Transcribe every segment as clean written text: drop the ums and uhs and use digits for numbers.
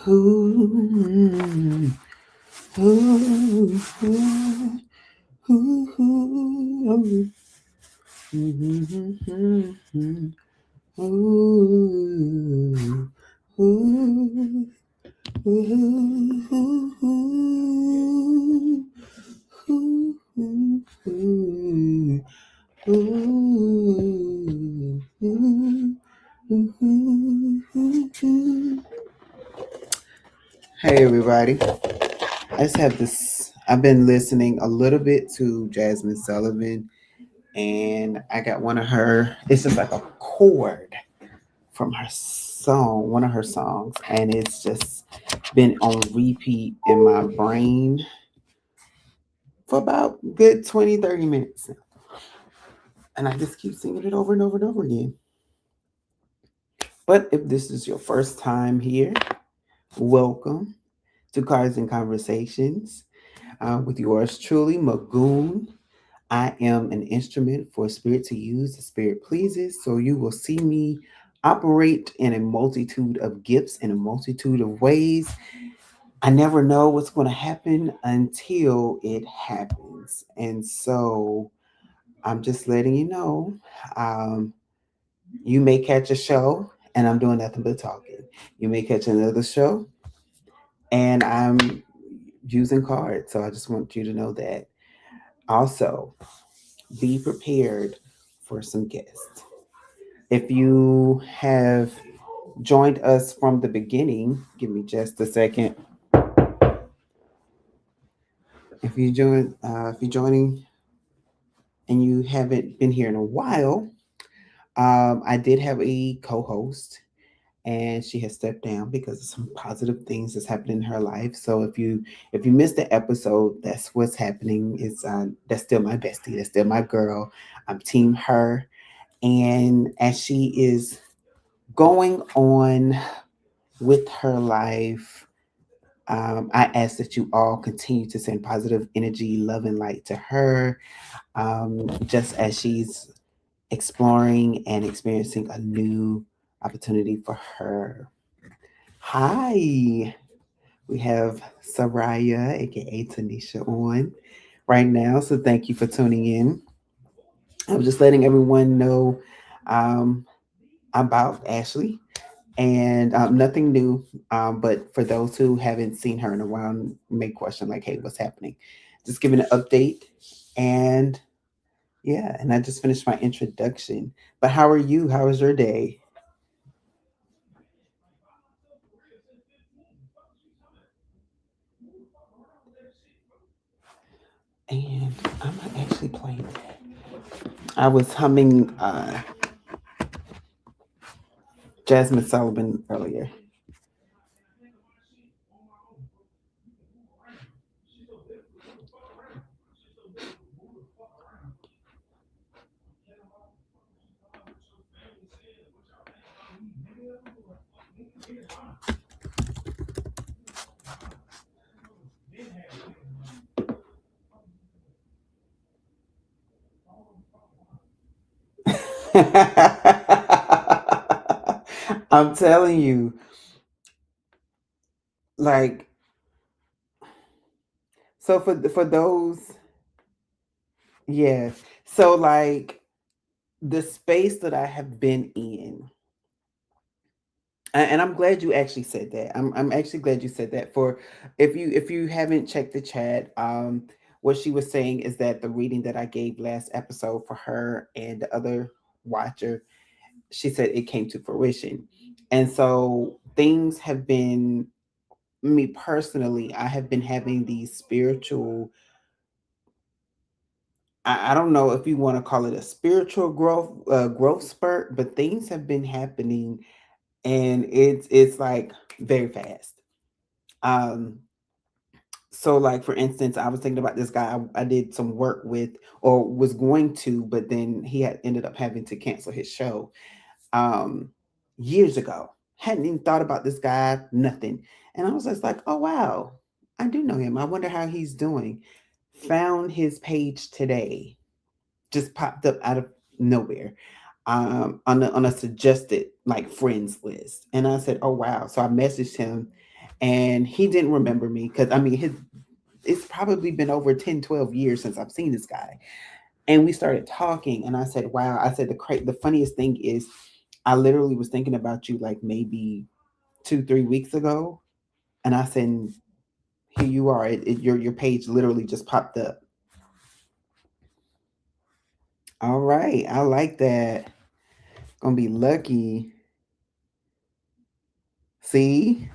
Ooh, ooh, ooh, ooh, ooh, ooh, Hey everybody. I just have this. I've been listening a little bit to Jasmine Sullivan, and I got one of her. It's just like a chord from her song, one of her songs, and it's just been on repeat in my brain for about good 20, 30 minutes. And I just keep singing it over and over and over again. But if this is your first time here, welcome to Cards and Conversations with yours truly, Magoon. I am an instrument for spirit to use. The spirit pleases. So you will see me operate in a multitude of gifts in a multitude of ways. I never know what's going to happen until it happens. And so I'm just letting you know. Um, you may catch a show and I'm doing nothing but talking. You may catch another show and I'm using cards. So I just want you to know that. Also, be prepared for some guests. If you have joined us from the beginning, give me just a second. If you're joining and you haven't been here in a while, I did have a co-host, and she has stepped down because of some positive things that's happened in her life. So if you missed the episode, that's what's happening. Is That's still my bestie. That's still my girl. I'm team her, and as she is going on with her life, I ask that you all continue to send positive energy, love, and light to her, just as she's exploring and experiencing a new opportunity for her. Hi, we have Saraya, aka Tanisha, on right now. So thank you for tuning in. I'm just letting everyone know um, about Ashley and nothing new. But for those who haven't seen her in a while, and may question like, "Hey, what's happening?" Just giving an update, and yeah, and I just finished my introduction. But how are you? How was your day? And I'm not actually playing that. I was humming Jasmine Sullivan earlier. I'm telling you, like, so for those, yes. So like the space that I have been in, and I'm glad you actually said that. I'm actually glad you said that. For if you haven't checked the chat, what she was saying is that the reading that I gave last episode for her and the other watcher, she said it came to fruition. And so things have been, me personally, I have been having these spiritual, I don't know if you want to call it a spiritual growth spurt, but things have been happening and it's like very fast. Um, so like for instance, I was thinking about this guy I did some work with or was going to, but then he had ended up having to cancel his show um years ago. Hadn't even thought about this guy, nothing. And I was just like, oh wow, I do know him. I wonder how he's doing. Found his page today, just popped up out of nowhere on a suggested like friends list. And I said, oh wow. So I messaged him And he didn't remember me because I mean, it's probably been over 10, 12 years since I've seen this guy. And we started talking, and I said, "Wow," I said, the funniest thing is, I literally was thinking about you like maybe 2, 3 weeks ago, and I said, here you are. Your page literally just popped up. All right, I like that. Gonna be lucky. See,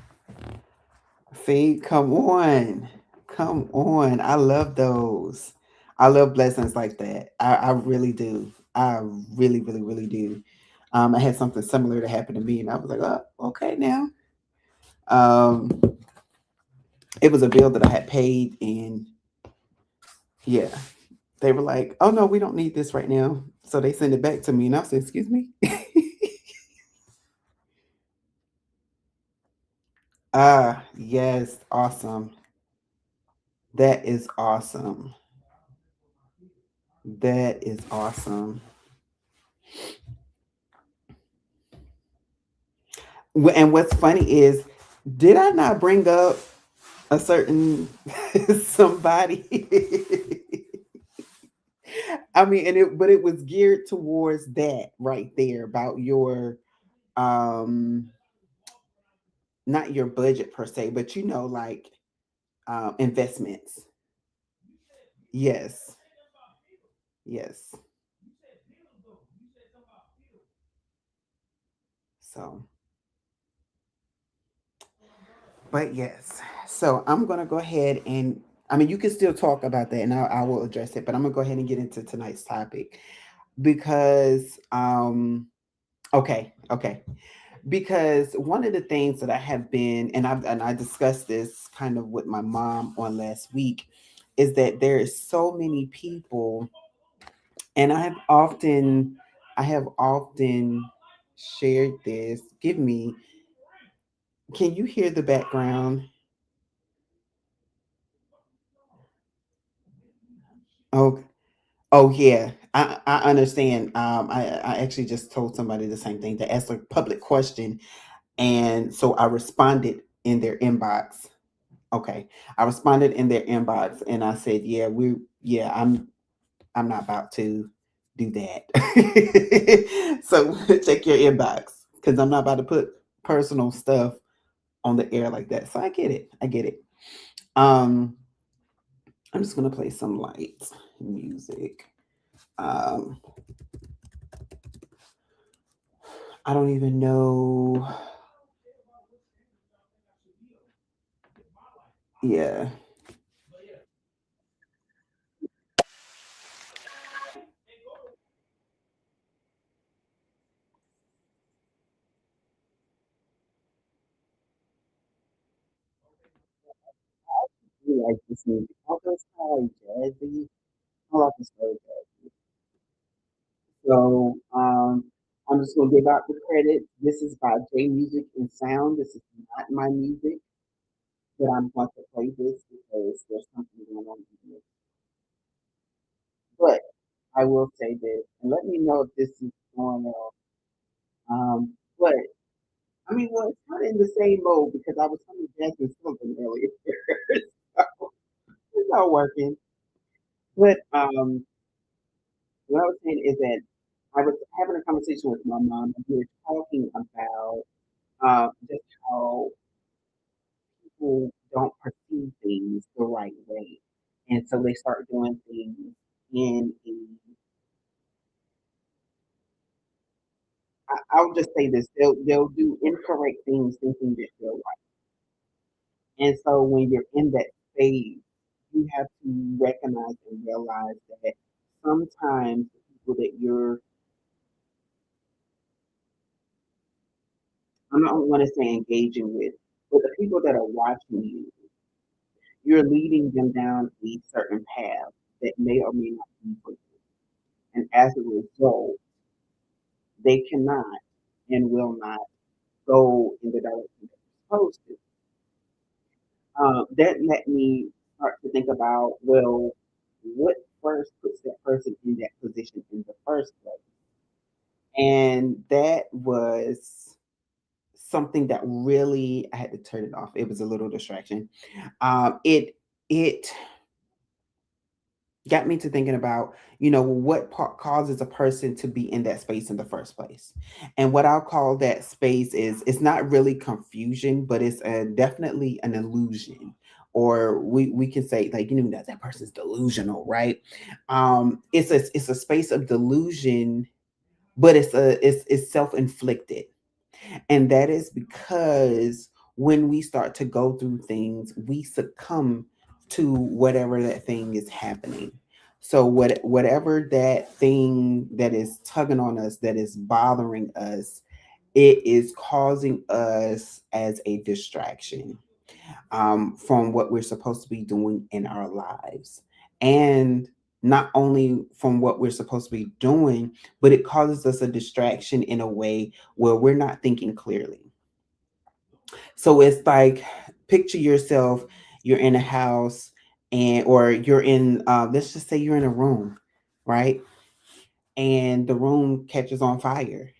see, come on, come on. I love those. I love blessings like that. I really do. I really, really, really do. I had something similar to happen to me, and I was like, oh, okay, now. Um, it was a bill that I had paid, and yeah, they were like, "Oh no, we don't need this right now." So they sent it back to me, and I said, "Excuse me." Ah, yes, awesome. That is awesome. That is awesome. And what's funny is, did I not bring up a certain somebody? I mean, but it was geared towards that right there about your um not your budget per se, but like investments. Yes, yes. So, but yes. So I'm gonna go ahead and I mean, you can still talk about that, and I will address it. But I'm gonna go ahead and get into tonight's topic because, okay, okay, because one of the things that I have been, and I discussed this kind of with my mom on last week, is that there is so many people, and I have often shared this. Give me, can you hear the background? Oh, oh yeah, I understand. I actually just told somebody the same thing to ask a public question, and so I responded in their inbox. Okay, I responded in their inbox, and I said, yeah, I'm not about to do that. So check your inbox because I'm not about to put personal stuff on the air like that. So I get it. I get it. Um, I'm just gonna play some light music. Um, I don't even know. Yeah. I like this music. Although it's kind of like jazzy, I like this very jazzy. So I'm just gonna give out the credit. This is by J Music and Sound. This is not my music, but I'm going to play this because there's something going on in it. But I will say this, and let me know if this is going on. But I mean, well, it's not in the same mode because I was telling Jasmine something earlier. So it's not working. But what I was saying is that I was having a conversation with my mom, and we were talking about just how people don't perceive things the right way, and so they start doing things in a. I'll just say this: they'll do incorrect things thinking that they're right, and so when you're in that phase, you have to recognize and realize that sometimes the people that you're, I'm not want to say engaging with, but the people that are watching you, you're leading them down a certain path that may or may not be for you. And as a result, they cannot and will not go in the direction that they're supposed to. That let me start to think about, well, what first puts that person in that position in the first place? And that was something that really I had to turn it off. It was a little distraction. It got me to thinking about, what part causes a person to be in that space in the first place. And what I'll call that space is, it's not really confusion, but it's definitely an illusion. Or we can say, like, that person's delusional, right? It's a space of delusion, but it's self-inflicted. And that is because when we start to go through things, we succumb to whatever that thing is happening. So whatever that thing that is tugging on us, that is bothering us, it is causing us as a distraction, from what we're supposed to be doing in our lives. And not only from what we're supposed to be doing, but it causes us a distraction in a way where we're not thinking clearly. So it's like, picture yourself, you're in a house, and or you're in, let's just say you're in a room, right? And the room catches on fire,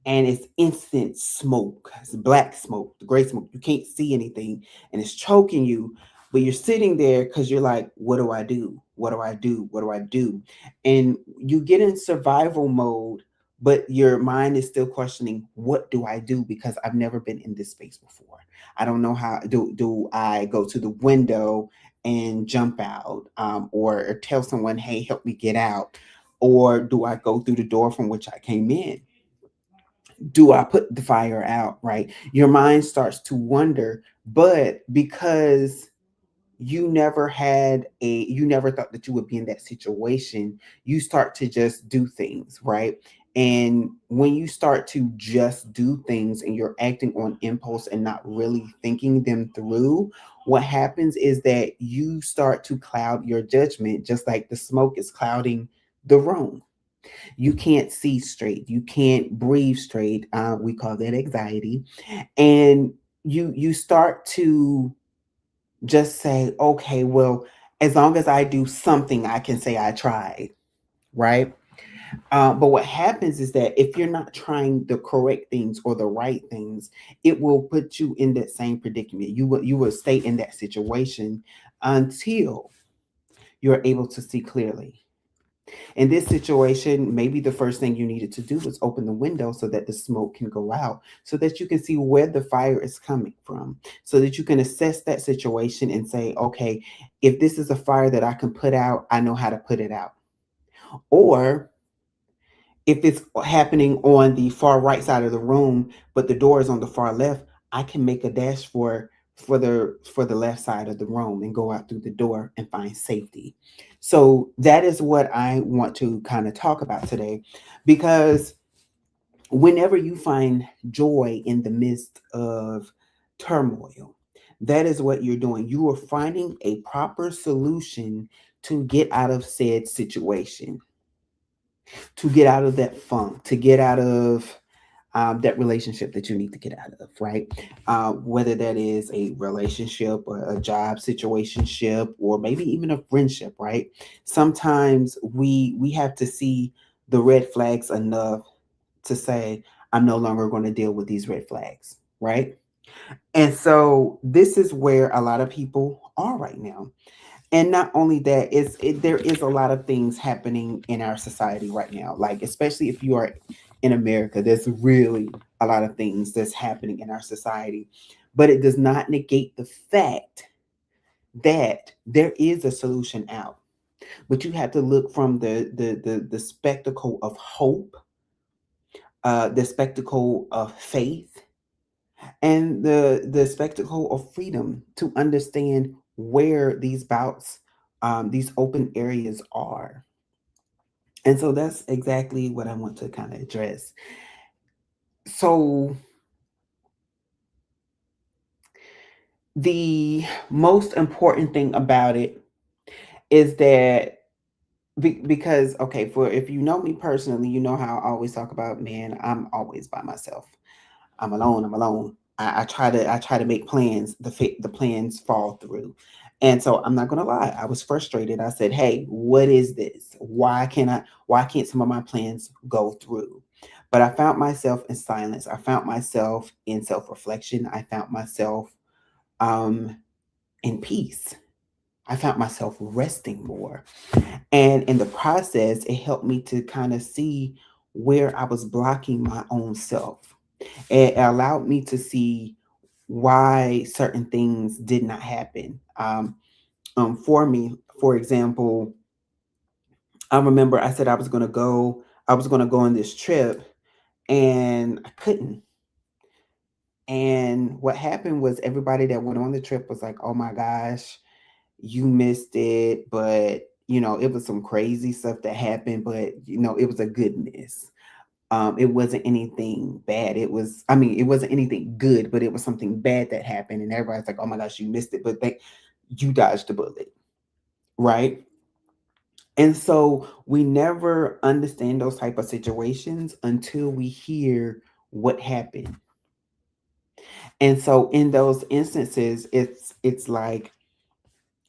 and it's instant smoke. It's black smoke, the gray smoke. You can't see anything, and it's choking you. But you're sitting there because you're like, what do I do? What do I do? What do I do? And you get in survival mode, but your mind is still questioning, what do I do? Because I've never been in this space before. I don't know how. Do I go to the window and jump out, or tell someone, hey, help me get out? Or do I go through the door from which I came in? Do I put the fire out? Right? Your mind starts to wonder, but because you never thought that you would be in that situation, you start to just do things, right? And when you start to just do things and you're acting on impulse and not really thinking them through, what happens is that you start to cloud your judgment, just like the smoke is clouding the room. You can't see straight, you can't breathe straight. We call that anxiety. And you start to just say, okay, well, as long as I do something, I can say I tried, right? But what happens is that if you're not trying the correct things or the right things, it will put you in that same predicament. You will stay in that situation until you're able to see clearly. In this situation, maybe the first thing you needed to do was open the window so that the smoke can go out, so that you can see where the fire is coming from, so that you can assess that situation and say, okay, if this is a fire that I can put out, I know how to put it out. Or if it's happening on the far right side of the room, but the door is on the far left, I can make a dash for the left side of the room and go out through the door and find safety. So that is what I want to kind of talk about today, because whenever you find joy in the midst of turmoil, that is what you're doing. You are finding a proper solution to get out of said situation, to get out of that funk, to get out of that relationship that you need to get out of, right? Whether that is a relationship or a job situationship, or maybe even a friendship, right? Sometimes we have to see the red flags enough to say, I'm no longer going to deal with these red flags, right? And so this is where a lot of people are right now. And not only that, there is a lot of things happening in our society right now, like especially if you are in America, there's really a lot of things that's happening in our society. But it does not negate the fact that there is a solution out. But you have to look from the spectacle of hope, the spectacle of faith, and the spectacle of freedom, to understand where these bouts, these open areas are. And so that's exactly what I want to kind of address. So the most important thing about it is that, because okay, for if you know me personally, you know how I always talk about, man, I'm always by myself. I'm alone. I'm alone. I try to make plans. The plans fall through, and so I'm not gonna lie. I was frustrated. I said, "Hey, what is this? Why can't some of my plans go through?" But I found myself in silence. I found myself in self reflection. I found myself um, in peace. I found myself resting more. And in the process, it helped me to kind of see where I was blocking my own self. It allowed me to see why certain things did not happen for me. For example, I remember I said I was going to go on this trip and I couldn't. And what happened was everybody that went on the trip was like, oh my gosh, you missed it. But, it was some crazy stuff that happened, but, it was a good miss. It wasn't anything bad. It wasn't anything good, but it was something bad that happened. And everybody's like, oh my gosh, you missed it. But you dodged the bullet, right? And so we never understand those type of situations until we hear what happened. And so in those instances, it's like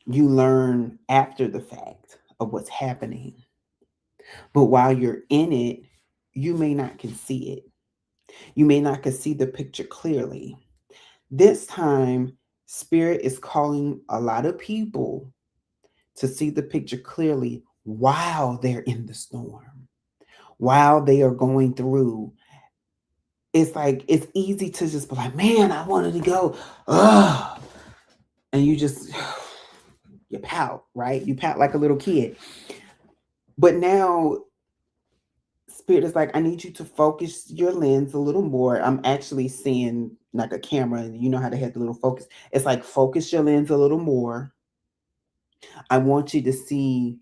you learn after the fact of what's happening. But while you're in it, you may not can see it. You may not can see the picture clearly. This time, Spirit is calling a lot of people to see the picture clearly while they're in the storm, while they are going through. It's like it's easy to just be like, man, I wanted to go. Ugh. And you just you pout, right? You pout like a little kid. But now Spirit is like, I need you to focus your lens a little more. I'm actually seeing like a camera, and you know how to have the little focus. It's like focus your lens a little more. I want you to see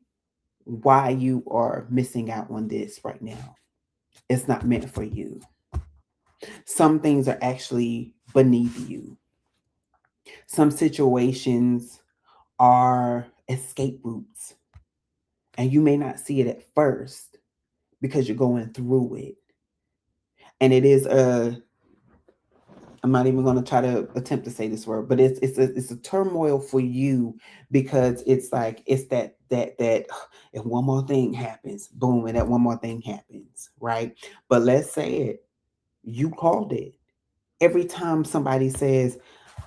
why you are missing out on this right now. It's not meant for you. Some things are actually beneath you. Some situations are escape routes, and you may not see it at first because you're going through it. And it is I'm not even going to try to attempt to say this word, but it's a turmoil for you because it's like it's that if one more thing happens, boom, and that one more thing happens, right? But let's say it, you called it. Every time somebody says,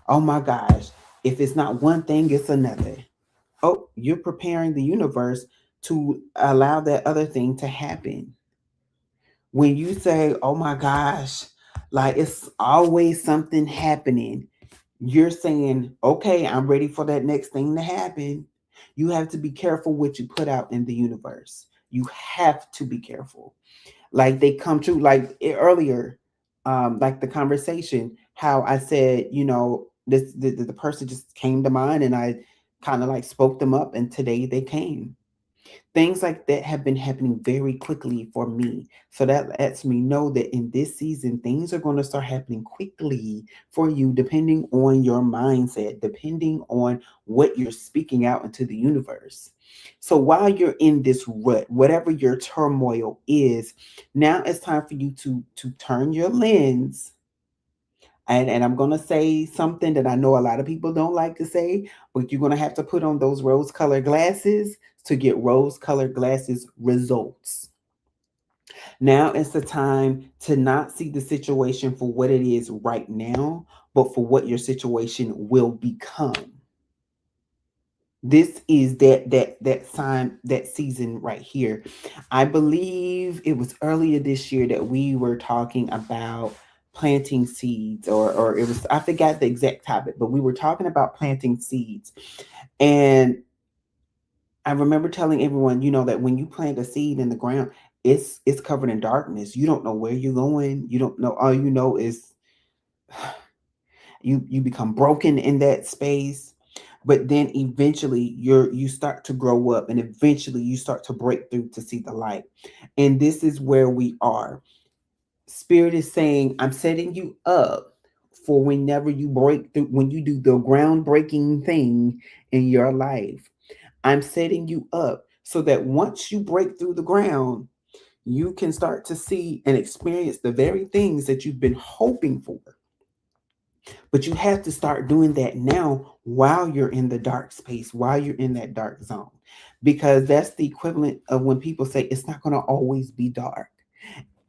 "Oh my gosh," if it's not one thing, it's another. Oh, you're preparing the universe to allow that other thing to happen. When you say, "Oh my gosh," like it's always something happening, you're saying, okay, I'm ready for that next thing to happen. You have to be careful what you put out in the universe. You have to be careful. Like they come true, like earlier, like the conversation, how I said, the person just came to mind and I kind of like spoke them up and today they came. Things like that have been happening very quickly for me. So that lets me know that in this season, things are going to start happening quickly for you, depending on your mindset, depending on what you're speaking out into the universe. So while you're in this rut, whatever your turmoil is, now it's time for you to turn your lens. And I'm gonna say something that I know a lot of people don't like to say, but you're gonna have to put on those rose-colored glasses to get rose-colored glasses results. Now it's the time to not see the situation for what it is right now, but for what your situation will become. This is that time, that season right here. I believe it was earlier this year that we were talking about planting seeds, or it was, I forgot the exact topic, but we were talking about planting seeds. And I remember telling everyone, that when you plant a seed in the ground, it's covered in darkness. You don't know where you're going. You don't know. All you know is you become broken in that space. But then eventually you start to grow up, and eventually you start to break through to see the light. And this is where we are. Spirit is saying, I'm setting you up for whenever you break through, when you do the groundbreaking thing in your life. I'm setting you up so that once you break through the ground, you can start to see and experience the very things that you've been hoping for. But you have to start doing that now while you're in the dark space, while you're in that dark zone, because that's the equivalent of when people say it's not going to always be dark.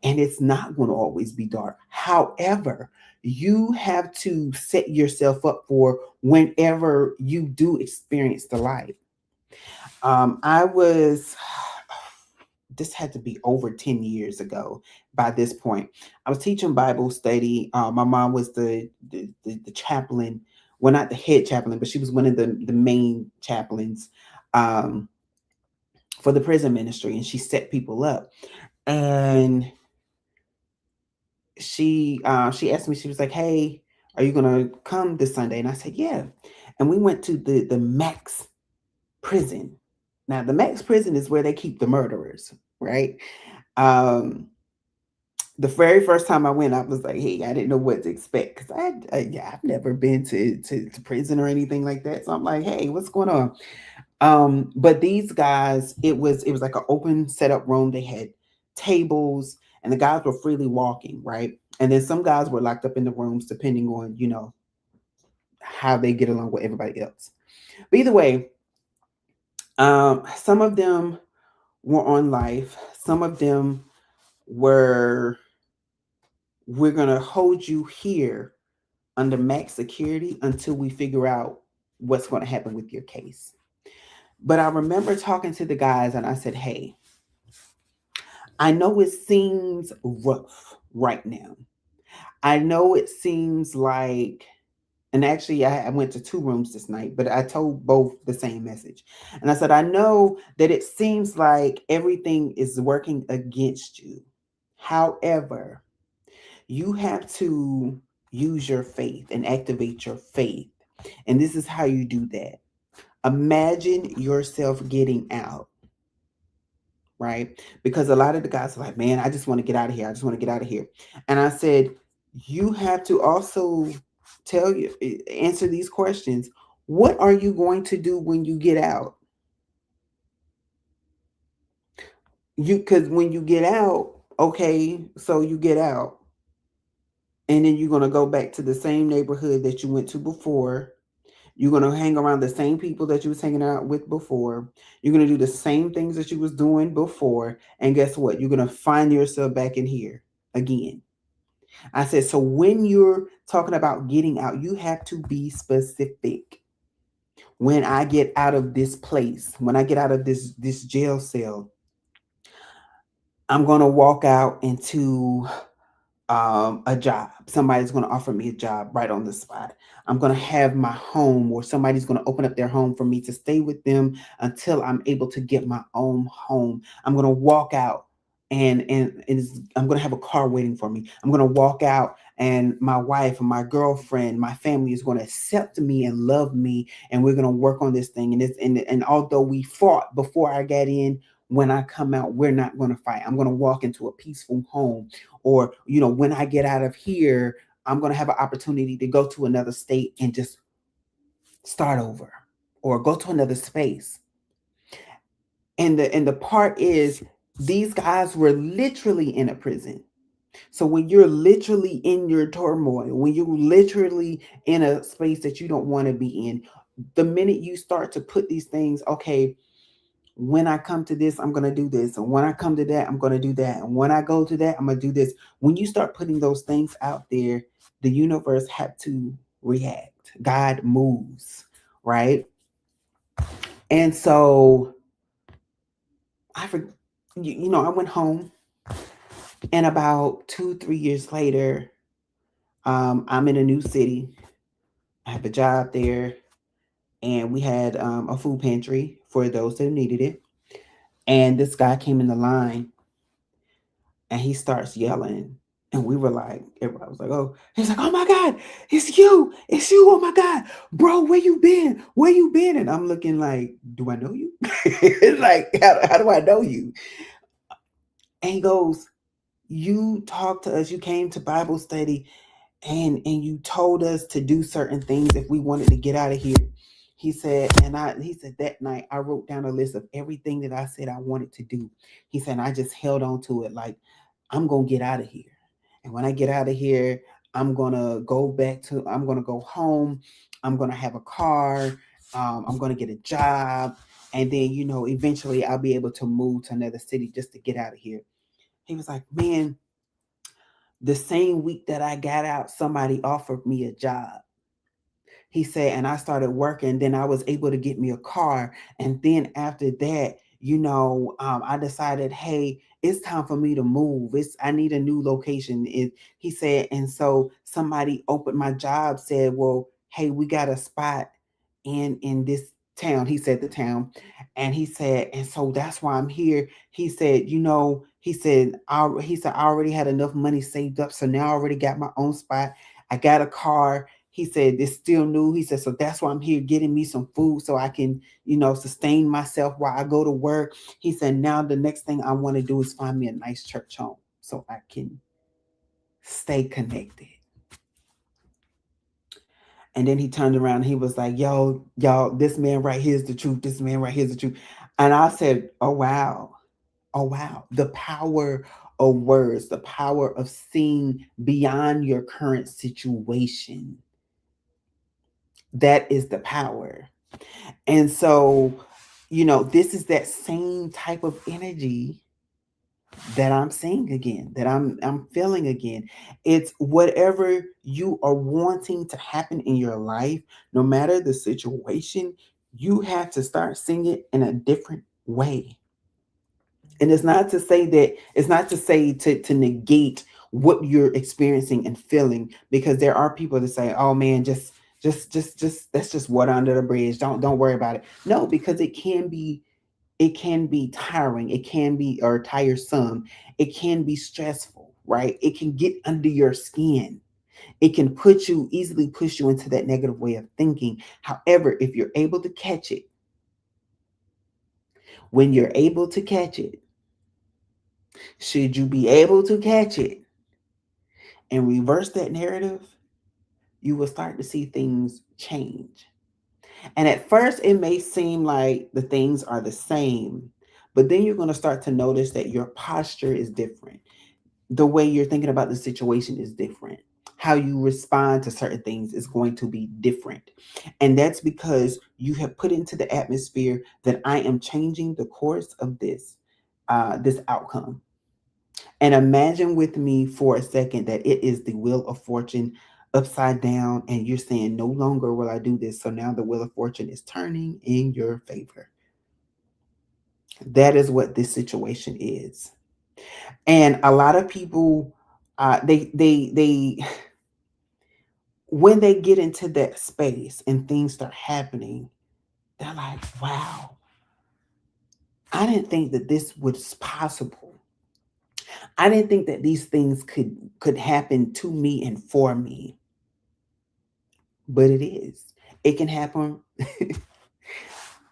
and it's not going to always be dark. However, you have to set yourself up for whenever you do experience the light. I was, this had to be over 10 years ago by this point. I was teaching Bible study. My mom was the chaplain, well, not the head chaplain, but she was one of the main chaplains um, for the prison ministry, and she set people up. And she asked me, she was like, "Hey, are you gonna come this Sunday?" And I said, "Yeah." And we went to the Max prison. Now, the Max prison is where they keep the murderers, right? Um, the very first time I went, I was like, "Hey, I didn't know what to expect because yeah, I've never been to prison or anything like that." So I'm like, "Hey, what's going on?" But these guys, it was like an open setup room. They had tables, and the guys were freely walking, right? And then some guys were locked up in the rooms, depending on how they get along with everybody else. But either way, some of them were on life. Some of them were, we're gonna hold you here under max security until we figure out what's going to happen with your case. But I remember talking to the guys and I said, "Hey, I know it seems rough right now. I know it seems like," and actually, I went to two rooms this night, but I told both the same message. And I said, "I know that it seems like everything is working against you. However, you have to use your faith and activate your faith. And this is how you do that. Imagine yourself getting out, right? Because a lot of the guys are like, man, I just want to get out of here. I just want to get out of here." And I said, you have to also answer these questions. What are you going to do when you get out? Because when you get out, okay, so you get out, and then you're going to go back to the same neighborhood that you went to before. You're going to hang around the same people that you was hanging out with before. You're going to do the same things that you was doing before. And guess what? You're going to find yourself back in here again. I said, so when you're talking about getting out, you have to be specific. When I get out of this place, when I get out of this jail cell, I'm going to walk out into a job. Somebody's going to offer me a job right on the spot. I'm going to have my home, or somebody's going to open up their home for me to stay with them until I'm able to get my own home. I'm going to walk out, and I'm going to have a car waiting for me. I'm going to walk out, and my wife and my girlfriend, my family is going to accept me and love me, and we're going to work on this thing. And although we fought before I got in, when I come out, we're not going to fight. I'm going to walk into a peaceful home. Or, when I get out of here, I'm going to have an opportunity to go to another state and just start over, or go to another space. And the part is, these guys were literally in a prison. So when you're literally in your turmoil, when you're literally in a space that you don't want to be in, the minute you start to put these things, okay, when I come to this, I'm going to do this. And when I come to that, I'm going to do that. And when I go to that, I'm going to do this. When you start putting those things out there, the universe had to react. God moves, right? And so I, I went home, and about 2, 3 years later, I'm in a new city. I have a job there, and we had a food pantry for those that needed it. And this guy came in the line, and he starts yelling. And we were like, everybody was like, oh, he's like, oh my God, it's you. It's you. Oh my God, bro, where you been? Where you been? And I'm looking like, do I know you? It's like, how do I know you? And he goes, you talked to us, you came to Bible study, and you told us to do certain things if we wanted to get out of here. He said, he said that night I wrote down a list of everything that I said I wanted to do. He said, I just held on to it, like, I'm gonna get out of here. And when I get out of here, I'm gonna go home. I'm gonna have a car. I'm gonna get a job. And then, eventually I'll be able to move to another city just to get out of here. He was like, man, The same week that I got out, somebody offered me a job. He said, and I started working. Then I was able to get me a car. And then after that, I decided, hey, it's time for me to move. I need a new location. He said, and so somebody opened my job, said, well, hey, we got a spot in this town. He said the town. And he said, and so that's why I'm here. He said, I already had enough money saved up. So now I already got my own spot. I got a car. He said, it's still new. He said, so that's why I'm here getting me some food so I can, sustain myself while I go to work. He said, now the next thing I want to do is find me a nice church home so I can stay connected. And then he turned around and he was like, yo, y'all, this man right here is the truth. This man right here is the truth. And I said, oh, wow. Oh, wow. The power of words, the power of seeing beyond your current situation. That is the power. And so, this is that same type of energy that I'm seeing again, that I'm feeling again. It's whatever you are wanting to happen in your life, no matter the situation, you have to start seeing it in a different way. And it's not to say to negate what you're experiencing and feeling, because there are people that say, oh man, just that's just water under the bridge. Don't worry about it. No, because it can be tiring, it can be or tiresome, it can be stressful, right? It can get under your skin. It can easily push you into that negative way of thinking. However, if you're able to catch it, when you're able to catch it, should you be able to catch it and reverse that narrative, you will start to see things change. And at first, it may seem like the things are the same, but then you're going to start to notice that your posture is different. The way you're thinking about the situation is different. How you respond to certain things is going to be different. And that's because you have put into the atmosphere that I am changing the course of this outcome. And imagine with me for a second that it is the wheel of fortune upside down, and you're saying, no longer will I do this. So now the wheel of fortune is turning in your favor. That is what this situation is. And a lot of people, they, when they get into that space and things start happening, they're like, wow, I didn't think that this was possible. I didn't think that these things could happen to me and for me, but it is. It can happen.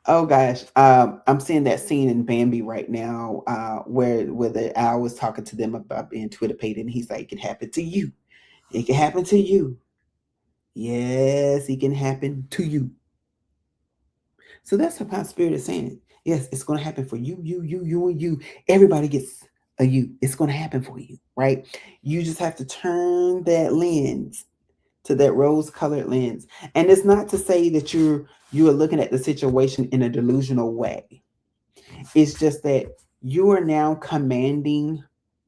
Oh gosh, I'm seeing that scene in Bambi right now, where the owl was talking to them about being Twitter paid, and he's like, "It can happen to you. It can happen to you. Yes, it can happen to you." So that's what my spirit is saying. Yes, it's going to happen for you, and you. Everybody gets a you. It's going to happen for you, right? You just have to turn that lens to that rose-colored lens, and it's not to say that you're looking at the situation in a delusional way. It's just that you are now commanding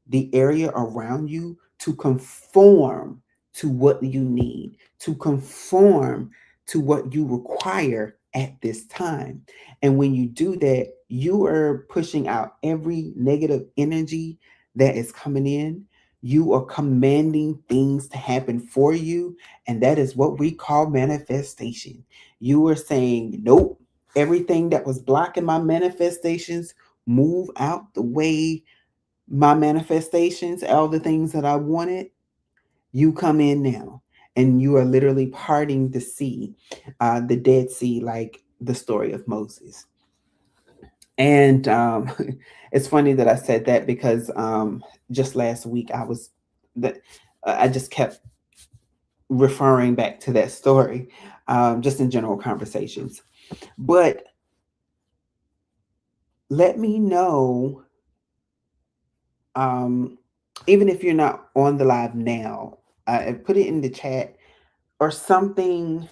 the area around you to conform to what you need, to conform to what you require at this time. And when you do that, you are pushing out every negative energy that is coming in. You are commanding things to happen for you. And that is what we call manifestation. You are saying, nope, everything that was blocking my manifestations, move out the way. My manifestations, all the things that I wanted, you come in now. And you are literally parting the sea, the Dead Sea, like the story of Moses. And it's funny that I said that because just last week that I just kept referring back to that story, just in general conversations. But let me know, um, even if you're not on the live now, put it in the chat or something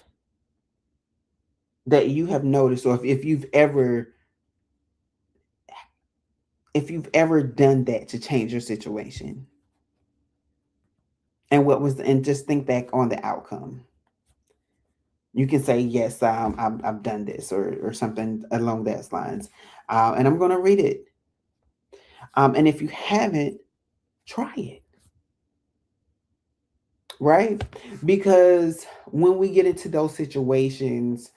that you have noticed, or if you've ever done that to change your situation. And what was, and just think back on the outcome. You can say, yes, I've done this, or something along those lines. And I'm going to read it. And if you haven't, try it, right? Because when we get into those situations,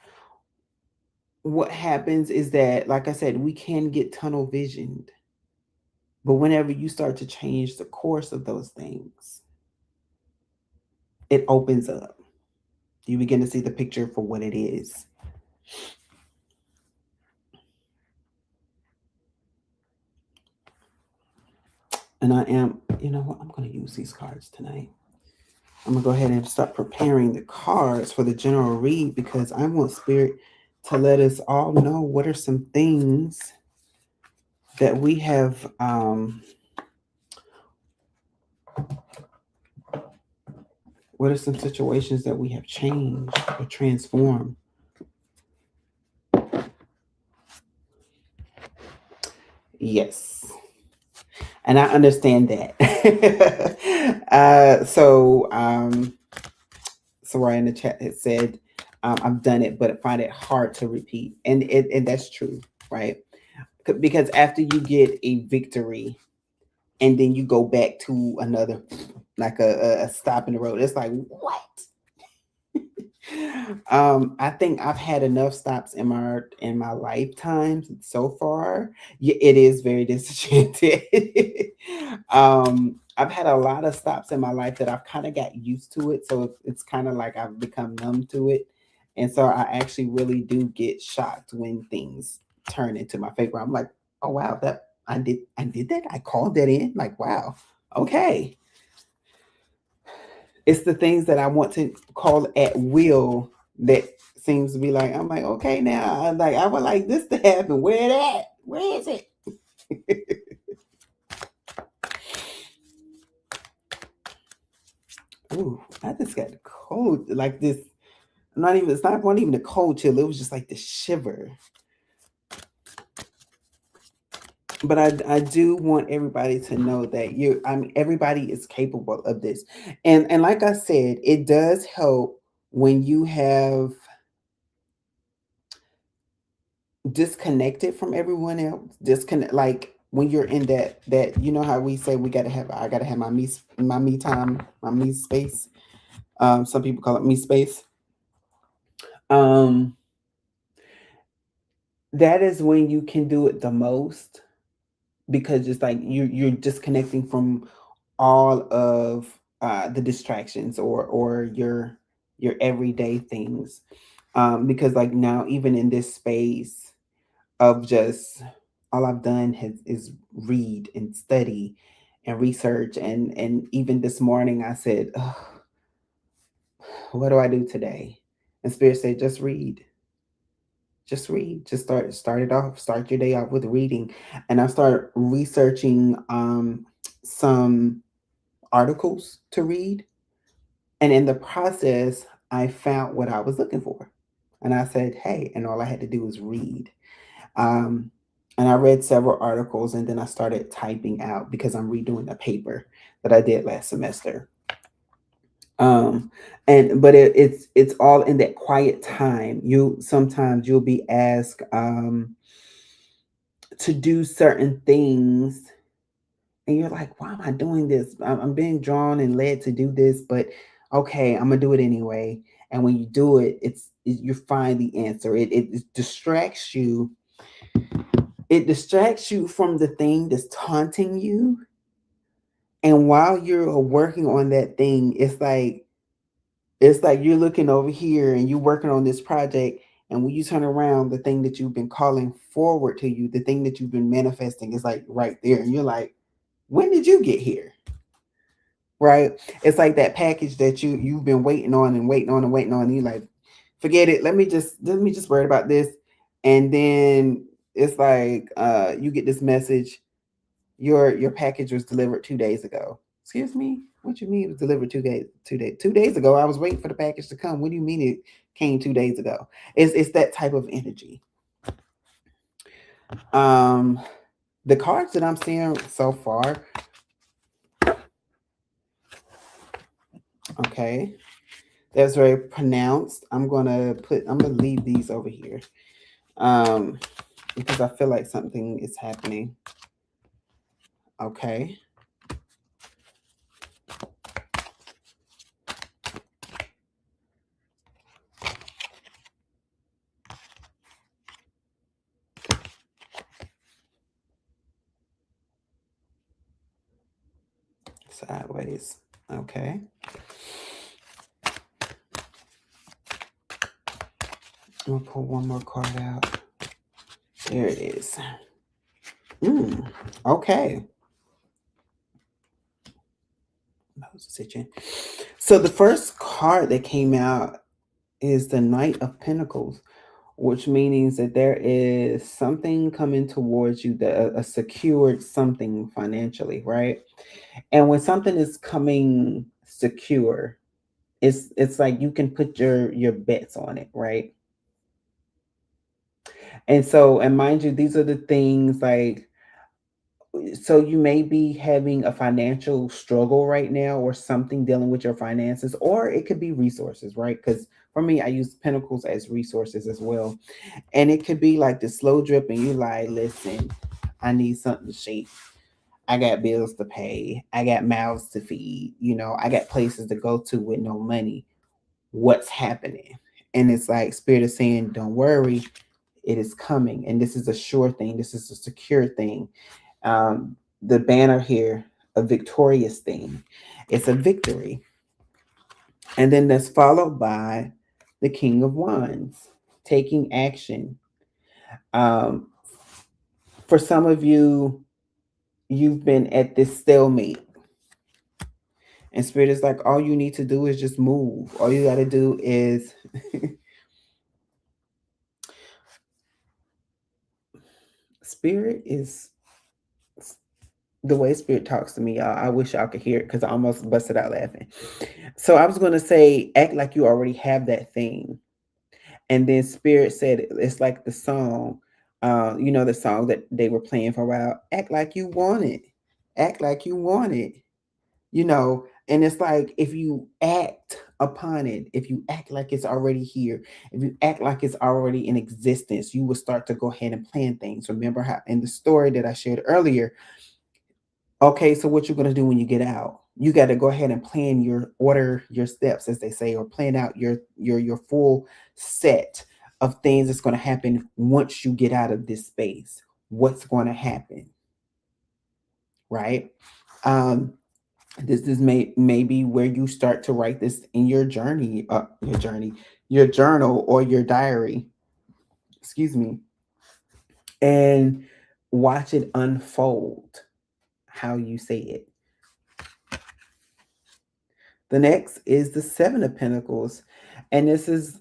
what happens is that, like I said, we can get tunnel visioned. But whenever you start to change the course of those things, it opens up. You begin to see the picture for what it is. And I am, you know what, I'm going to use these cards tonight. I'm going to go ahead and start preparing the cards for the general read, because I want Spirit to let us all know what are some things that we have, what are some situations that we have changed or transformed. Yes. And I understand that. Soraya in the chat had said, I've done it, but find it hard to repeat. And that's true, right? Because after you get a victory and then you go back to another, like a stop in the road, it's like, what? I think I've had enough stops in my lifetime so far. Yeah, it is very disenchanted. I've had a lot of stops in my life that I've kind of got used to it, so it's kind of like I've become numb to it, and so I actually really do get shocked when things turn into my favor. I'm like, oh wow, that I did that. I called that in. Like, wow, okay. It's the things that I want to call at will that seems to be like, I'm like, okay, now I would like this to happen. Where it at? Where is it? Ooh, I just got cold like this. Not even, it's not one even a cold chill. It was just like the shiver. But I do want everybody to know that everybody is capable of this. And like I said, it does help when you have disconnected from everyone else. Disconnect, like when you're in that, you know how we say I gotta have my me time, my me space. Some people call it me space. Um, that is when you can do it the most, because it's like you're disconnecting from all of the distractions, or your everyday things. Because like now, even in this space of just, all I've done is read and study and research, and even this morning I said, "Ugh, what do I do today?" And Spirit said, just read. Just read. Just start it off. Start your day off with reading. And I start researching some articles to read. And in the process, I found what I was looking for. And I said, hey, and all I had to do was read. Um, and I read several articles, and then I started typing out because I'm redoing a paper that I did last semester. Um, and but it's all in that quiet time. You sometimes you'll be asked to do certain things, and you're like, why am I doing this? I'm being drawn and led to do this, but okay, I'm gonna do it anyway. And when you do it, you find the answer. It distracts you. It distracts you from the thing that's taunting you. And while you're working on that thing, it's like you're looking over here and you're working on this project. And when you turn around, the thing that you've been calling forward to you, the thing that you've been manifesting, is like right there. And you're like, when did you get here? Right? It's like that package that you've been waiting on and waiting on and waiting on. And you're like, forget it. Let me just worry about this. And then it's like you get this message, your package was delivered 2 days ago. Excuse me? What you mean it was delivered 2 days ago? I was waiting for the package to come. What do you mean it came 2 days ago? It's that type of energy. Um, the cards that I'm seeing so far, Okay. That's very pronounced. I'm gonna leave these over here. Um, because I feel like something is happening. Okay. Sideways. Okay. I'm gonna pull one more card out. There it is. Mm, okay. Nose is itching. So the first card that came out is the Knight of Pentacles, which means that there is something coming towards you, that a secured something financially, right? And when something is coming secure, it's like you can put your bets on it, right? And so, and mind you, these are the things like, so you may be having a financial struggle right now or something dealing with your finances, or it could be resources, right? Because for me, I use pentacles as resources as well. And it could be like the slow drip, and you like, listen, I need something cheap. I got bills to pay. I got mouths to feed. I got places to go to with no money. What's happening? And it's like Spirit is saying, don't worry, it is coming. And this is a sure thing. This is a secure thing. The banner here, a victorious thing. It's a victory. And then that's followed by the King of Wands, taking action. Um, for some of you, you've been at this stalemate. And Spirit is like, all you need to do is just move. All you got to do is Spirit is the way Spirit talks to me. I wish y'all could hear it because I almost busted out laughing. So I was going to say, act like you already have that thing. And then Spirit said, it's like the song, the song that they were playing for a while. Act like you want it. Act like you want it. And it's like, if you act upon it, if you act like it's already here, if you act like it's already in existence, you will start to go ahead and plan things. Remember how in the story that I shared earlier, okay, so what you're going to do when you get out, you got to go ahead and plan your steps, as they say, or plan out your full set of things that's going to happen once you get out of this space. What's going to happen, right? um this is maybe where you start to write this in your journal or your diary, excuse me, and watch it unfold how you say it. The next is the Seven of Pentacles, and this is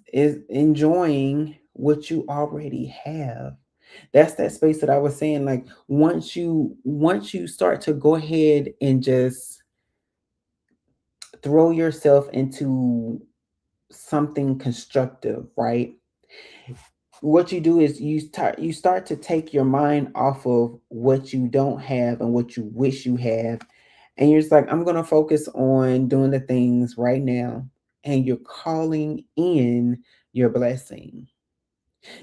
enjoying what you already have. That's that space that I was saying. Like, once you start to go ahead and just throw yourself into something constructive, right? What you do is you start to take your mind off of what you don't have and what you wish you have, and you're just like, I'm going to focus on doing the things right now. And you're calling in your blessing.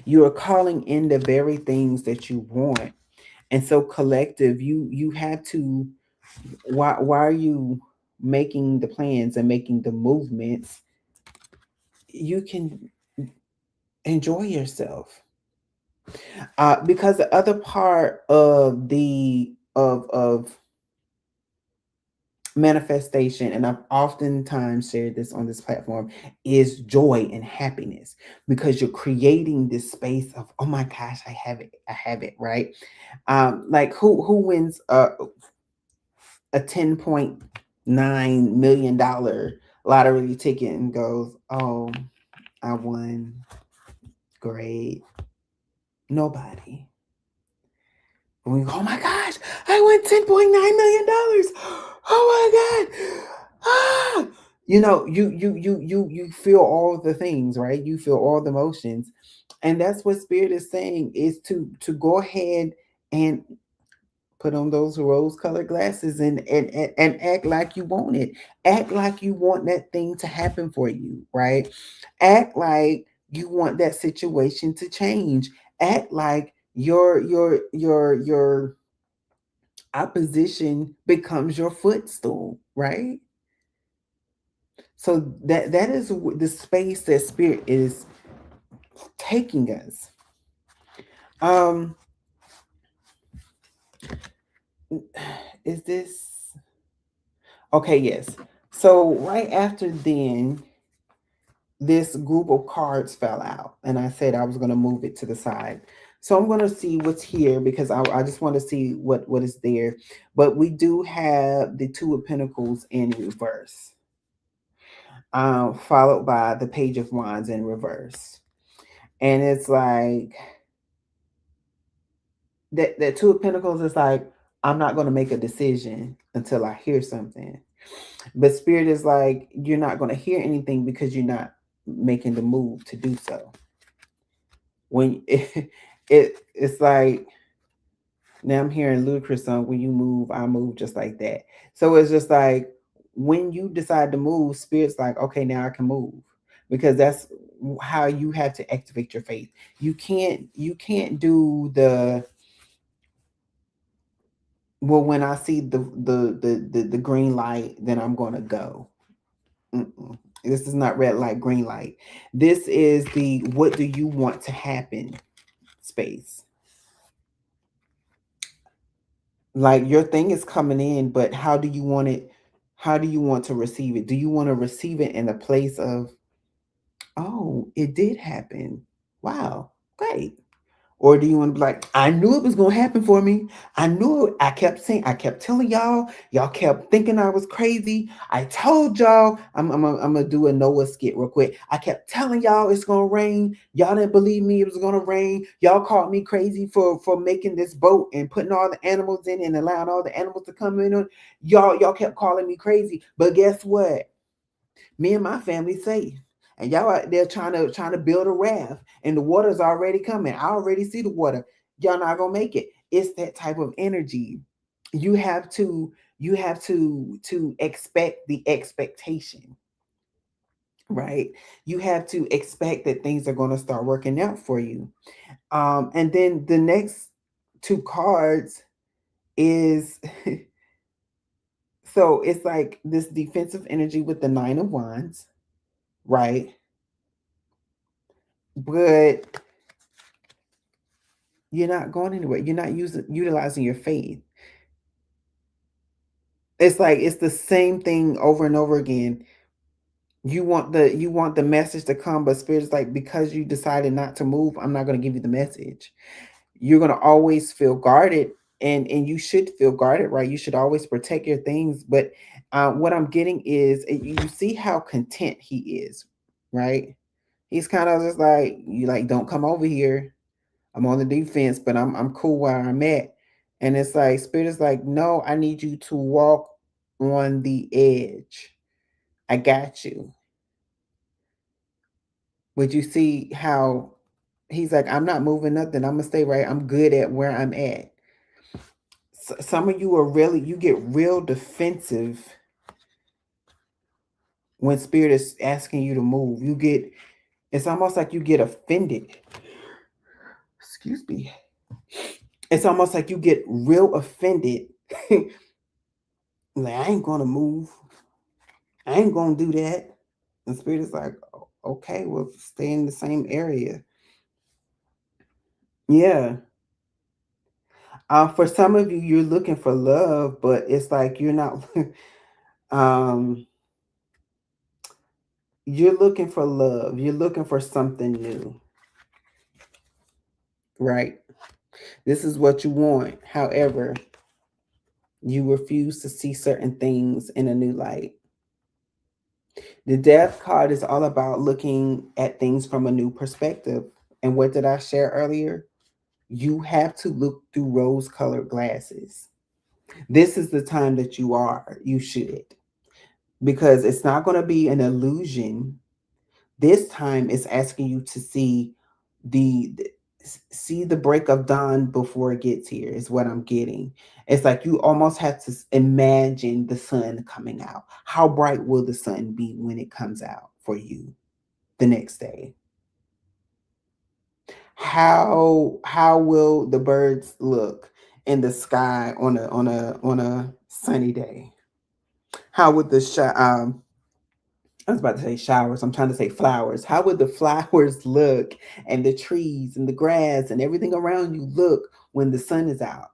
You are calling in the very things that you want. And so, collective, you have to, why are you making the plans and making the movements? You can enjoy yourself. Because the other part of the of manifestation, and I've oftentimes shared this on this platform, is joy and happiness, because you're creating this space of, oh my gosh, I have it, right? Like, who wins a $10.9 million lottery ticket and goes, oh, I won, great? Nobody. And we go, oh my gosh, I won $10.9 million. Oh my God. Ah. You feel all the things, right? You feel all the emotions. And that's what Spirit is saying, is to go ahead and Put on those rose colored glasses and act like you want it. Act like you want that thing to happen for you, right? Act like you want that situation to change. Act like your opposition becomes your footstool, right? So that is the space that spirit is taking us. Um, is this okay? Yes. So right after then, this group of cards fell out, and I said I was going to move it to the side. So I'm going to see what's here because I just want to see what is there. But we do have the Two of Pentacles in reverse, followed by the Page of Wands in reverse, and it's like that Two of Pentacles is like, I'm not going to make a decision until I hear something. But Spirit is like, you're not going to hear anything because you're not making the move to do so. When it's like, now I'm hearing Ludacris song, when you move, I move just like that. So it's just like, when you decide to move, Spirit's like, okay, now I can move. Because that's how you have to activate your faith. You can't do the, well, when I see the green light, then I'm gonna go. Mm-mm. This is not red light, green light. This is the, what do you want to happen space. Like, your thing is coming in, but how do you want it? How do you want to receive it? Do you want to receive it in a place of, oh, it did happen? Wow, great. Or do you want to be like, I knew it was going to happen for me. I knew it. I kept saying, I kept telling y'all. Y'all kept thinking I was crazy. I told y'all. I'm going to do a Noah skit real quick. I kept telling y'all it's going to rain. Y'all didn't believe me it was going to rain. Y'all called me crazy for making this boat and putting all the animals in and allowing all the animals to come in. Y'all kept calling me crazy. But guess what? Me and my family safe. And y'all out there trying to build a raft, and the water's already coming. I already see the water. Y'all not gonna make it. It's that type of energy. You have to expect the expectation, right? You have to expect that things are gonna start working out for you. And then the next two cards is so it's like this defensive energy with the Nine of Wands, right? But you're not going anywhere. You're not utilizing your faith. It's like it's the same thing over and over again. You want the message to come, but Spirit's like, because you decided not to move, I'm not going to give you the message. You're going to always feel guarded, and you should feel guarded, right? You should always protect your things. But what I'm getting is, you see how content he is, right? He's kind of just like, you like, don't come over here. I'm on the defense, but I'm cool where I'm at. And it's like, Spirit is like, no, I need you to walk on the edge. I got you. But you see how he's like, I'm not moving nothing. I'm gonna stay right. I'm good at where I'm at. Some of you are really, you get real defensive when Spirit is asking you to move. It's almost like you get offended. Excuse me. It's almost like you get real offended. Like, I ain't gonna move. I ain't gonna do that. And Spirit is like, okay, well, stay in the same area. Yeah. For some of you, you're looking for love, but it's like you're not. um, you're looking for love. You're looking for something new, right? This is what you want. However, you refuse to see certain things in a new light. The Death card is all about looking at things from a new perspective. And what did I share earlier? You have to look through rose-colored glasses. This is the time that you should, because it's not going to be an illusion. This time it's asking you to see the see the break of dawn before it gets here is what I'm getting. It's like you almost have to imagine the sun coming out. How bright will the sun be when it comes out for you the next day? How will the birds look in the sky on a sunny day? How would I was about to say showers. I'm trying to say flowers. How would the flowers look and the trees and the grass and everything around you look when the sun is out?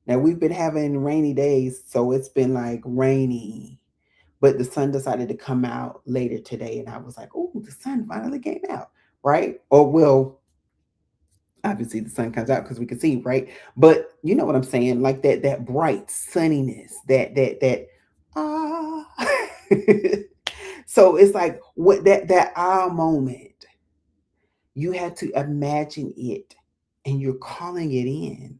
Now we've been having rainy days, so it's been like rainy, but the sun decided to come out later today, and I was like, "Oh, the sun finally came out, right?" Or well, obviously the sun comes out because we can see, right? But you know what I'm saying, like that bright sunniness, that ah. So it's like what that ah moment. You have to imagine it, and you're calling it in.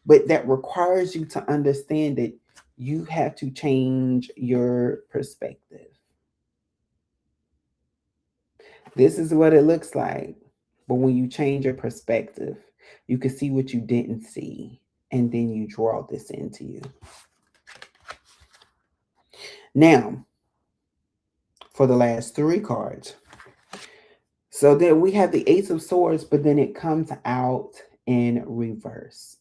But that requires you to understand that you have to change your perspective. This is what it looks like. But when you change your perspective, you can see what you didn't see, and then you draw this into you. Now, for the last three cards. So then we have the Ace of Swords, but then it comes out in reverse.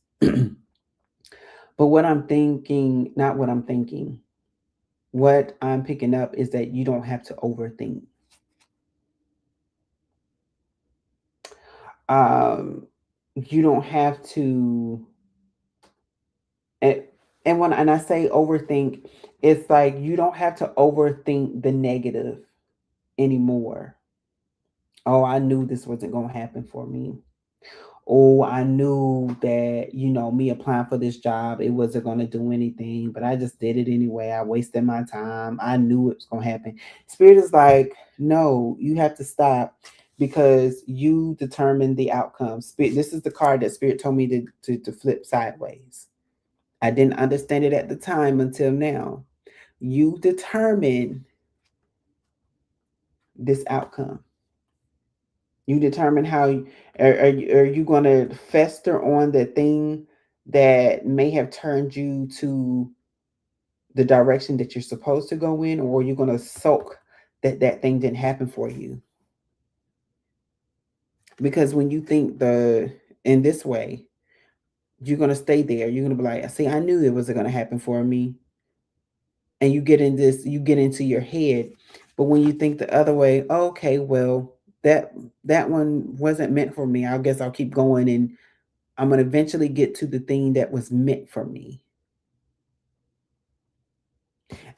But what I'm thinking, not what I'm thinking, what I'm picking up is that you don't have to overthink. Um, you don't have to, and, and I say overthink, it's like you don't have to overthink the negative anymore. Oh, I knew this wasn't going to happen for me. Oh, I knew that, me applying for this job, it wasn't going to do anything, but I just did it anyway. I wasted my time. I knew it was going to happen. Spirit is like, no, you have to stop because you determine the outcome. Spirit, this is the card that Spirit told me to flip sideways. I didn't understand it at the time until now. You determine this outcome. You determine how are you going to fester on the thing that may have turned you to the direction that you're supposed to go in, or are you going to sulk that that thing didn't happen for you? Because when you think the in this way, you're going to stay there. You're going to be like, see, I knew it wasn't going to happen for me. And you get into your head. But when you think the other way, oh, okay, well, that that one wasn't meant for me. I guess I'll keep going, and I'm going to eventually get to the thing that was meant for me.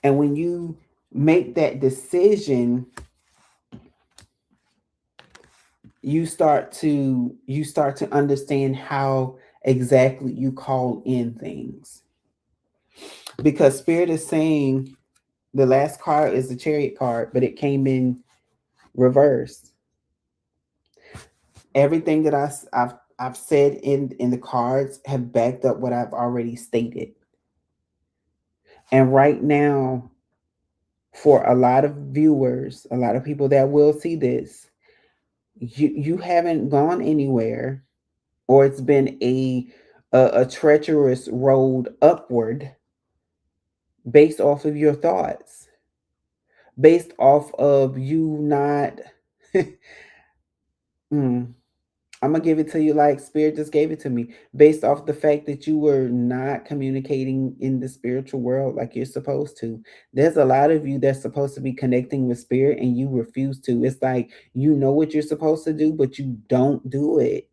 And when you make that decision, you start to understand how exactly you call in things. Because Spirit is saying the last card is the Chariot card, but it came in reverse. Everything that I've said in the cards have backed up what I've already stated. And right now, for a lot of viewers, a lot of people that will see this, you haven't gone anywhere, or it's been a treacherous road upward based off of your thoughts, based off of you not. mm, I'm gonna give it to you like Spirit just gave it to me, based off the fact that you were not communicating in the spiritual world like you're supposed to. There's a lot of you that's supposed to be connecting with Spirit, and you refuse to. It's like you know what you're supposed to do, but you don't do it.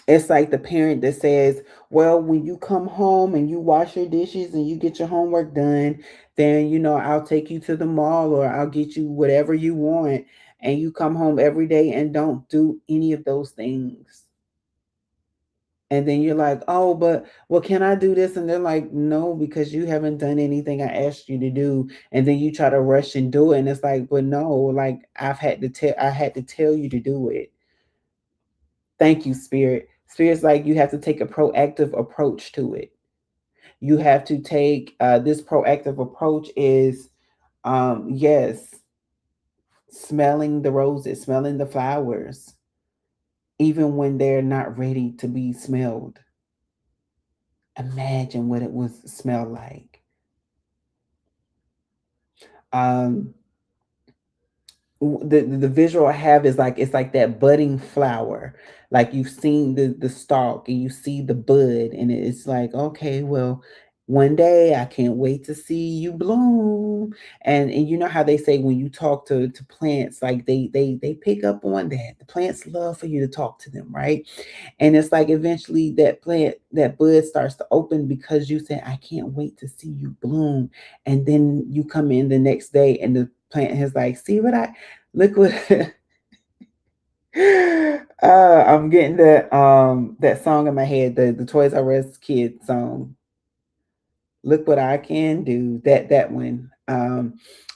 It's like the parent that says, well, when you come home and you wash your dishes and you get your homework done, then, I'll take you to the mall or I'll get you whatever you want. And you come home every day and don't do any of those things. And then you're like, oh, but well, can I do this? And they're like, no, because you haven't done anything I asked you to do. And then you try to rush and do it. And it's like, but no, like I had to tell you to do it. Thank you, Spirit. Spirit's like you have to take a proactive approach to it. You have to take this proactive approach is yes, smelling the roses, smelling the flowers, even when they're not ready to be smelled. Imagine what it would smell like. Um, the visual I have is like it's like that budding flower. Like you've seen the stalk and you see the bud, and it's like, okay, well, one day I can't wait to see you bloom. And you know how they say when you talk to plants, like they pick up on that. The plants love for you to talk to them, right? And it's like eventually that plant, that bud starts to open because you said, I can't wait to see you bloom. And then you come in the next day and the plant has like, see what I look what I'm getting that song in my head, the Toys R Us kid song. Look what I can do. That one.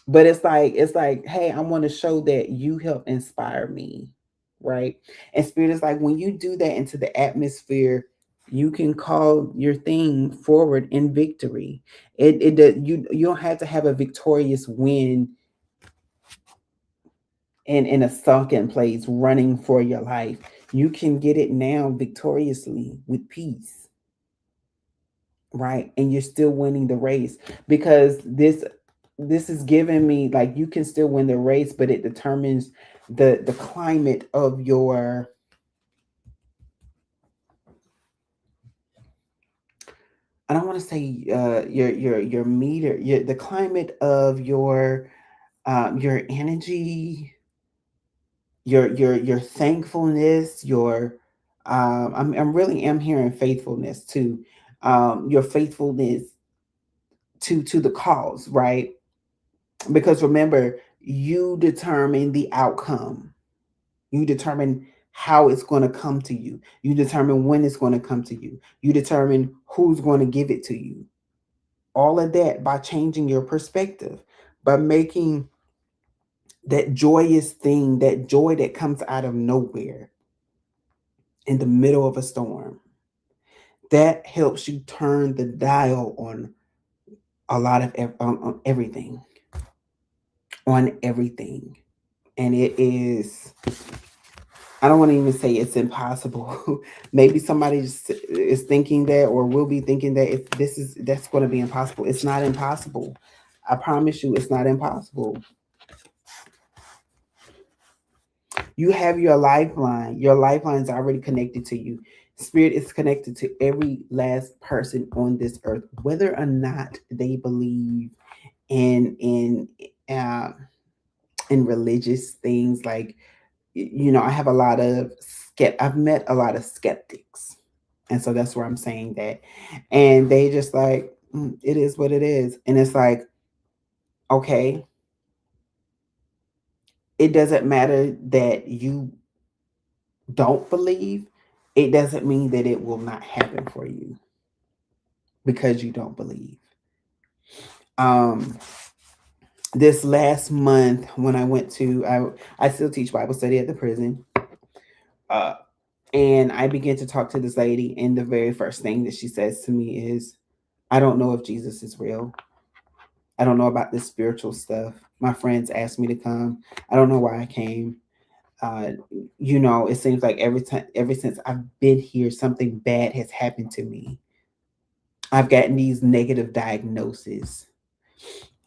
But it's like, hey, I want to show that you help inspire me, right? And spirit is like when you do that into the atmosphere, you can call your thing forward in victory. You don't have to have a victorious win in a sunken place running for your life. You can get it now victoriously with peace, right? And you're still winning the race because this is giving me like you can still win the race, but it determines the climate of your, I don't want to say your meter, the climate of your energy, your thankfulness, your I'm really am hearing faithfulness too. Your faithfulness to the cause, right? Because remember, you determine the outcome. You determine how it's going to come to you. You determine when it's going to come to you. You determine who's going to give it to you. All of that by changing your perspective, by making that joyous thing, that joy that comes out of nowhere in the middle of a storm. That helps you turn the dial on a lot of on everything, on everything. And it is, I don't want to even say it's impossible. Maybe somebody is thinking that or will be thinking that if this is that's going to be impossible. It's not impossible. I promise you it's not impossible. You have your lifeline. Your lifeline is already connected to you. Spirit is connected to every last person on this earth, whether or not they believe in uh, in religious things. Like I have a lot of I've met a lot of skeptics, and so that's where I'm saying that, and they just like, it is what it is, and it's like, okay, it doesn't matter that you don't believe, it doesn't mean that it will not happen for you because you don't believe. Um, this last month when I went to, I still teach Bible study at the prison, uh, and I began to talk to this lady, and the very first thing that she says to me is, "I don't know if Jesus is real. I don't know about this spiritual stuff. My friends asked me to come. I don't know why I came. Uh, it seems like every time, ever since I've been here, something bad has happened to me. I've gotten these negative diagnoses.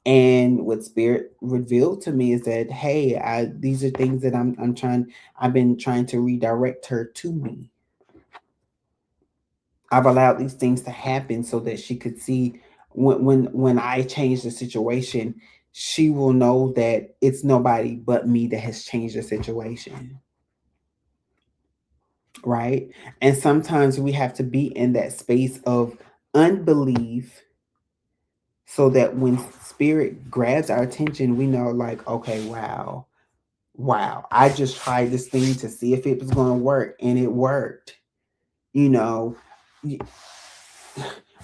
And what spirit revealed to me is that, hey, these are things that I've been trying to redirect her to me. I've allowed these things to happen so that she could see when I change the situation, she will know that it's nobody but me that has changed the situation." Right? And sometimes we have to be in that space of unbelief so that when spirit grabs our attention, we know, like, okay, wow, I just tried this thing to see if it was going to work, and it worked. You know,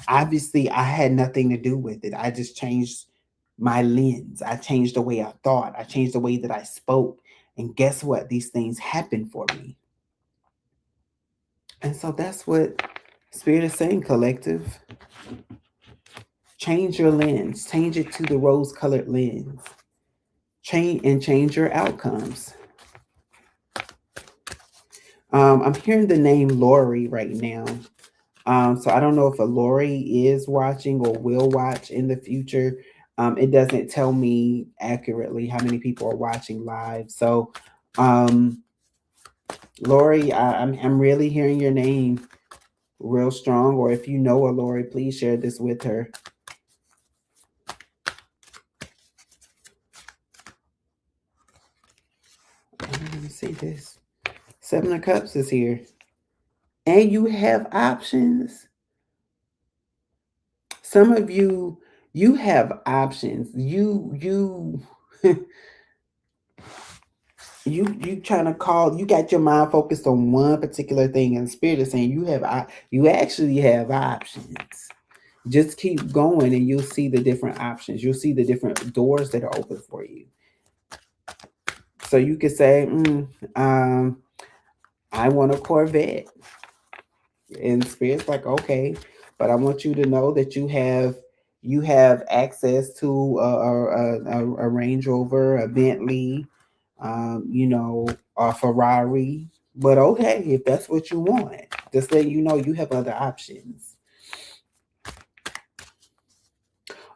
obviously, I had nothing to do with it. I just changed my lens. I changed the way I thought. I changed the way that I spoke. And guess what? These things happen for me. And so that's what Spirit is saying, collective. Change your lens, change it to the rose colored lens. change your outcomes. I'm hearing the name Lori right now. So I don't know if a Lori is watching or will watch in the future. It doesn't tell me accurately how many people are watching live. So, um, Lori, I'm really hearing your name real strong. Or if you know a Lori, please share this with her. Let me see this. Seven of Cups is here, and you have options. Some of you have options. You trying to call, you got your mind focused on one particular thing, and spirit is saying you actually have options. Just keep going and you'll see the different options. You'll see the different doors that are open for you. So you could say, I want a Corvette. And spirit's like, okay, but I want you to know that you have access to a Range Rover, a Bentley, a Ferrari. But okay, if that's what you want, just let you know you have other options.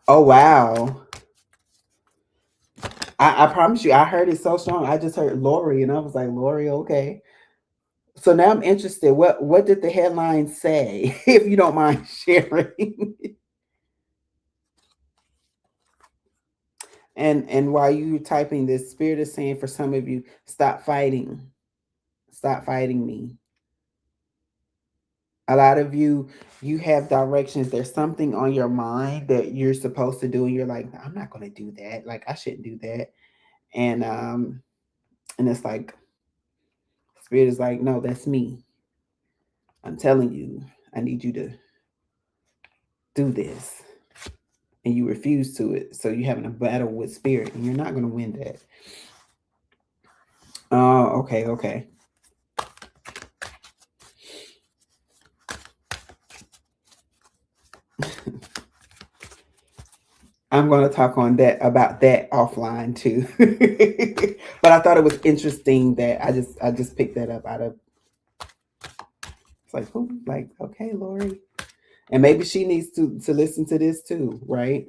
Oh wow. I promise you, I heard it so strong. I just heard Lori and I was like, Lori, okay. So now I'm interested. What did the headline say? If you don't mind sharing. And while you typing this, spirit is saying for some of you, stop fighting. Stop fighting me. A lot of you have directions. There's something on your mind that you're supposed to do, and you're like, I'm not gonna do that. Like I shouldn't do that. And it's like spirit is like, no, that's me. I'm telling you, I need you to do this. And you refuse to it. So you're having a battle with spirit, and you're not gonna win that. Oh, okay, okay. I'm going to talk on that about that offline too. But I thought it was interesting that I just picked that up out of, it's like, who, like, okay, Lori. And maybe she needs to listen to this too, right?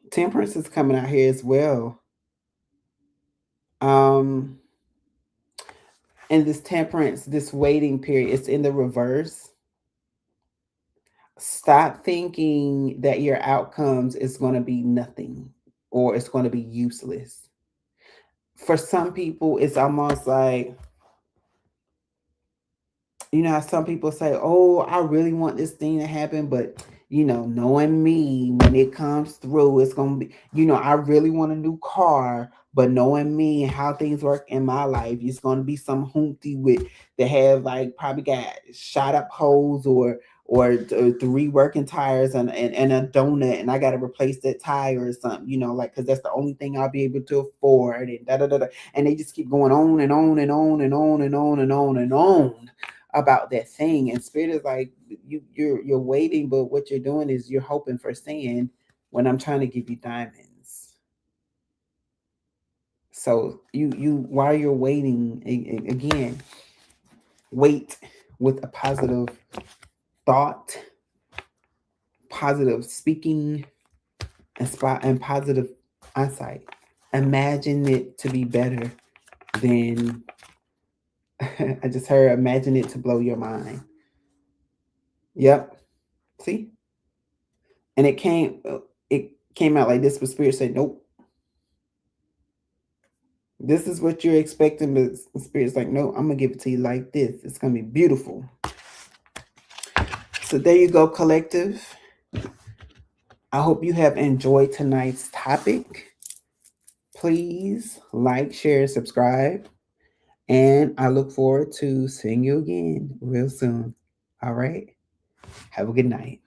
Temperance is coming out here as well. Um and this temperance, this waiting period, it's in the reverse. Stop thinking that your outcomes is going to be nothing or it's going to be useless. For some people, it's almost like, how some people say, oh, I really want this thing to happen, but knowing me, when it comes through, it's gonna be, I really want a new car, but knowing me and how things work in my life, it's gonna be some hoopty with that have like probably got shot up holes or three working tires and a donut, and I gotta replace that tire or something, like, because that's the only thing I'll be able to afford, and da da da da. And they just keep going on and on and on and on and on and on and on about that thing. And spirit is like, you're waiting, but what you're doing is you're hoping for sand when I'm trying to give you diamonds. So you while you're waiting, again, wait with a positive thought, positive speaking, and positive eyesight. Imagine it to be better than I just heard, imagine it to blow your mind. Yep. See? And it came out like this, but spirit said, nope. This is what you're expecting, but spirit's like, no, I'm gonna give it to you like this. It's gonna be beautiful. So there you go, collective. I hope you have enjoyed tonight's topic. Please like, share, subscribe, and I look forward to seeing you again real soon. All right. Have a good night.